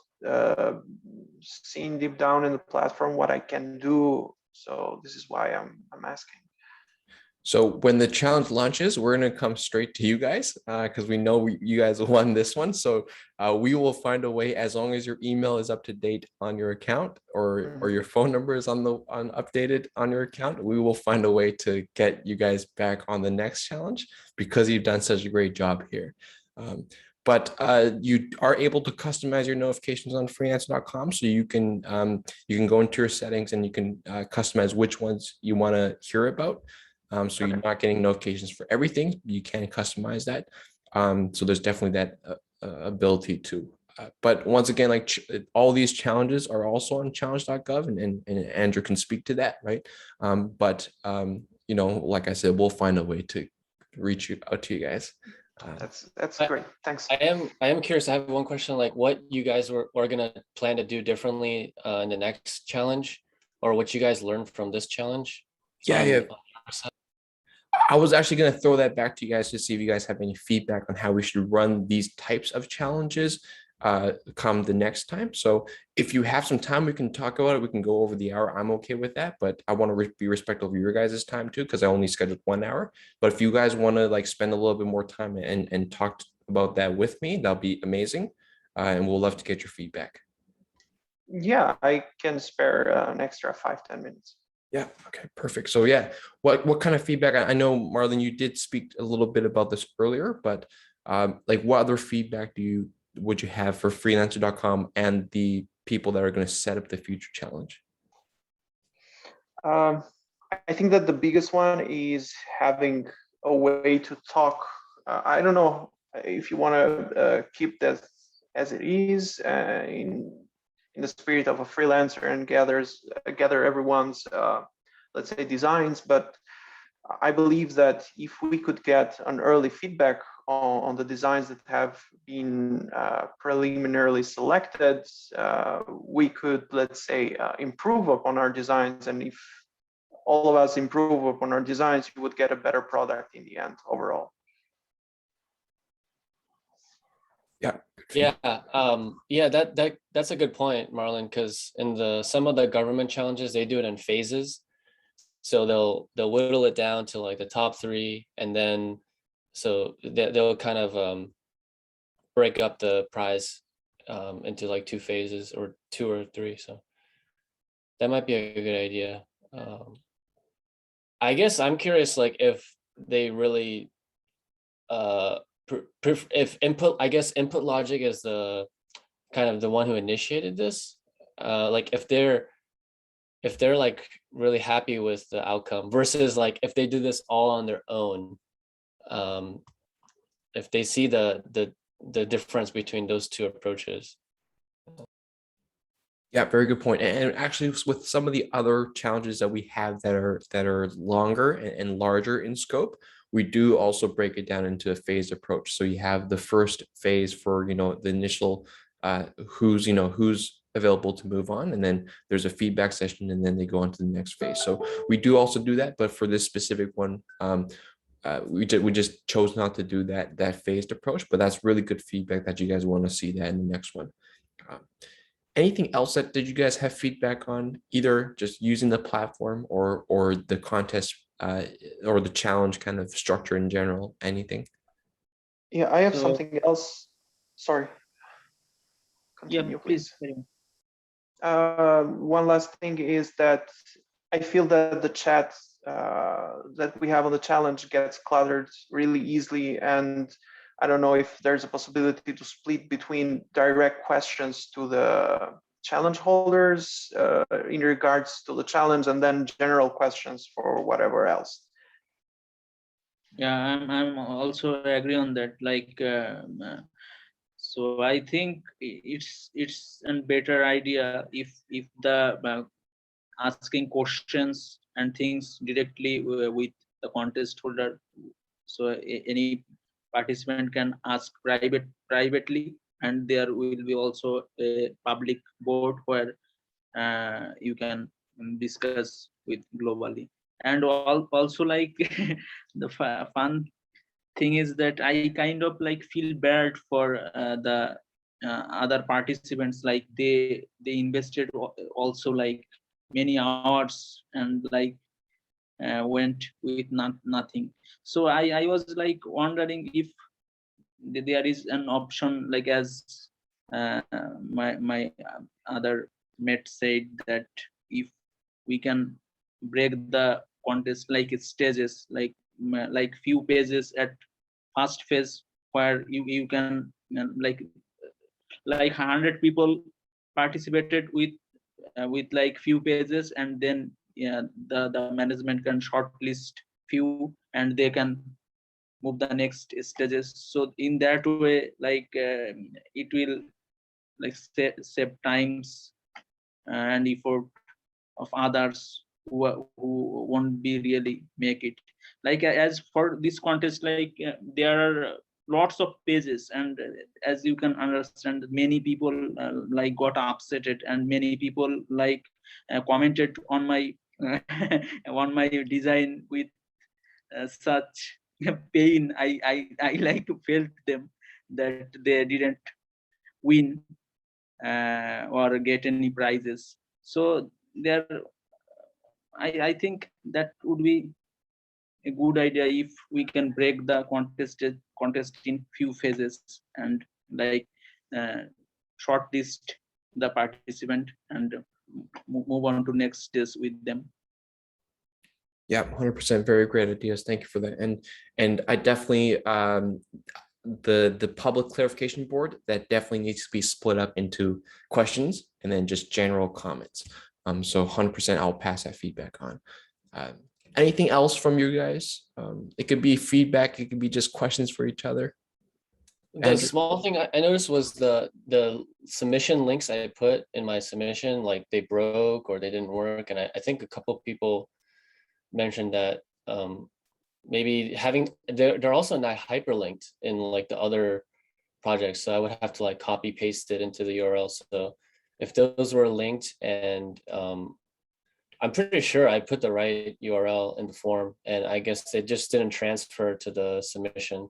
seen deep down in the platform what I can do, so this is why I'm asking. So when the challenge launches, we're going to come straight to you guys because we know you guys won this one. So we will find a way, as long as your email is up to date on your account or your phone number is on updated on your account, we will find a way to get you guys back on the next challenge because you've done such a great job here. But you are able to customize your notifications on freelancer.com. So you can go into your settings and you can customize which ones you want to hear about. So you're not getting notifications for everything. You can customize that. So there's definitely that ability to. But once again, like all these challenges are also on challenge.gov, and Andrew can speak to that, right? But you know, like I said, we'll find a way to reach out to you guys. That's great. Thanks. I am curious. I have one question. Like, what you guys are gonna plan to do differently in the next challenge, or what you guys learned from this challenge? Yeah. I was actually going to throw that back to you guys to see if you guys have any feedback on how we should run these types of challenges come the next time. So if you have some time, we can talk about it. We can go over the hour. I'm okay with that, but I want to be respectful of your guys' time too, because I only scheduled 1 hour. But if you guys want to like spend a little bit more time and talk about that with me, that'll be amazing. And we'll love to get your feedback. Yeah, I can spare an extra 5-10 minutes. Yeah. Okay, perfect. So yeah, what kind of feedback? I know, Marlon, you did speak a little bit about this earlier, but like what other feedback would you have for freelancer.com and the people that are going to set up the future challenge? I think that the biggest one is having a way to talk. I don't know if you want to keep that as it is in the spirit of a freelancer and gather everyone's let's say designs, but I believe that if we could get an early feedback on the designs that have been preliminarily selected, we could, let's say, improve upon our designs. And if all of us improve upon our designs, you would get a better product in the end overall. Yeah. Yeah. That's a good point, Marlon, because in some of the government challenges, they do it in phases. So they'll whittle it down to like the top 3, and then so they'll kind of break up the prize into like 2 phases or 2 or 3. So that might be a good idea. I guess I'm curious, like if they really if input logic is the kind of the one who initiated this, like if they're like really happy with the outcome versus like if they do this all on their own, if they see the difference between those 2 approaches. Yeah, very good point. And actually, with some of the other challenges that we have that are longer and larger in scope, we do also break it down into a phased approach. So you have the first phase for, you know, the initial who's available to move on, and then there's a feedback session, and then they go on to the next phase. So we do also do that, but for this specific one, we just chose not to do that phased approach. But that's really good feedback that you guys want to see that in the next one. Anything else that did you guys have feedback on, either just using the platform or the contest or the challenge kind of structure in general? Anything? Yeah, I have something else. Sorry. Continue, please. One last thing is that I feel that the chat that we have on the challenge gets cluttered really easily, and I don't know if there's a possibility to split between direct questions to the challenge holders in regards to the challenge, and then general questions for whatever else. Yeah, I'm also agree on that. Like, So I think it's a better idea if the asking questions and things directly with the contest holder. So any participant can ask privately, and there will be also a public board where you can discuss with globally. And also like the fun thing is that I kind of like feel bad for the other participants, like they invested also like many hours and like went with nothing. So I was like wondering if there is an option, like as my other mate said, that if we can break the contest like stages, like few pages at first phase, where you can like 100 people participated with like few pages, and then yeah, the management can shortlist few and they can move the next stages. So in that way, like it will like save times and effort of others who won't be really make it. Like as for this contest, like there are lots of pages, and as you can understand, many people like got upset, and many people like commented on my on my design with such pain. I like to felt them that they didn't win or get any prizes. So there, I think that would be a good idea if we can break the contest in few phases, and like uh, shortlist the participant and move on to next stage with them. Yeah, 100%. Very great ideas. Thank you for that. And I definitely the public clarification board, that definitely needs to be split up into questions and then just general comments. So 100% I'll pass that feedback on. Anything else from you guys? It could be feedback, it could be just questions for each other. The Andrew? small thing I noticed was the submission links I put in my submission, like they broke or they didn't work. And I think a couple of people mentioned that maybe having, they're also not hyperlinked in like the other projects. So I would have to like copy paste it into the URL. So if those were linked, and I'm pretty sure I put the right URL in the form, and I guess it just didn't transfer to the submission.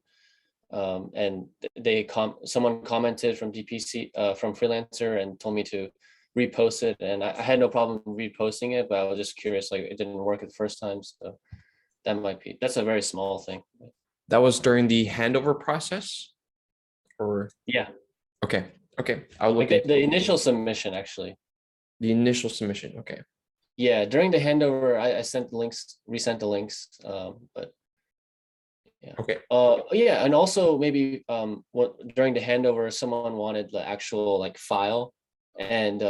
And someone commented from DPC, from Freelancer, and told me to repost it, and I had no problem reposting it, but I was just curious, like it didn't work the first time. So that's a very small thing. That was during the handover process, or? Yeah, Okay. I'll look like at the initial submission, actually. the initial submission. Okay. Yeah, during the handover, I sent the links, resent the links, but yeah. Okay. Yeah, and also maybe what during the handover, someone wanted the actual like file, and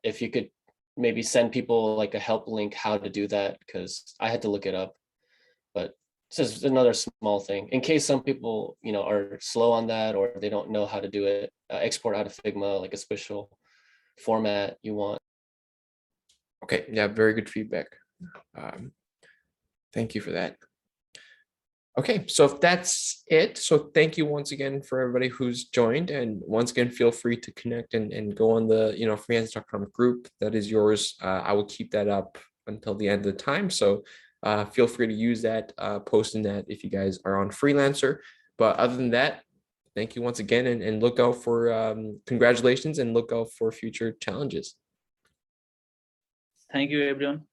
if you could maybe send people like a help link how to do that, because I had to look it up. But it's just another small thing in case some people, are slow on that, or they don't know how to do it. Export out of Figma, like a special format you want. Okay. Yeah, very good feedback. Thank you for that. Okay, so if that's it, so thank you once again for everybody who's joined, and once again, feel free to connect and go on the freelance.com group. That is yours. I will keep that up until the end of the time, so feel free to use that, post in that if you guys are on Freelancer. But other than that, thank you once again, and look out for congratulations, and look out for future challenges. Thank you, everyone.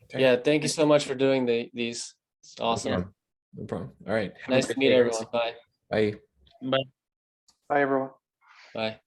Okay. Yeah, thank you so much for doing these. It's awesome. No problem. All right. Have a Nice great to meet day, everyone. guys. Bye. Bye. Bye. Bye, everyone. Bye.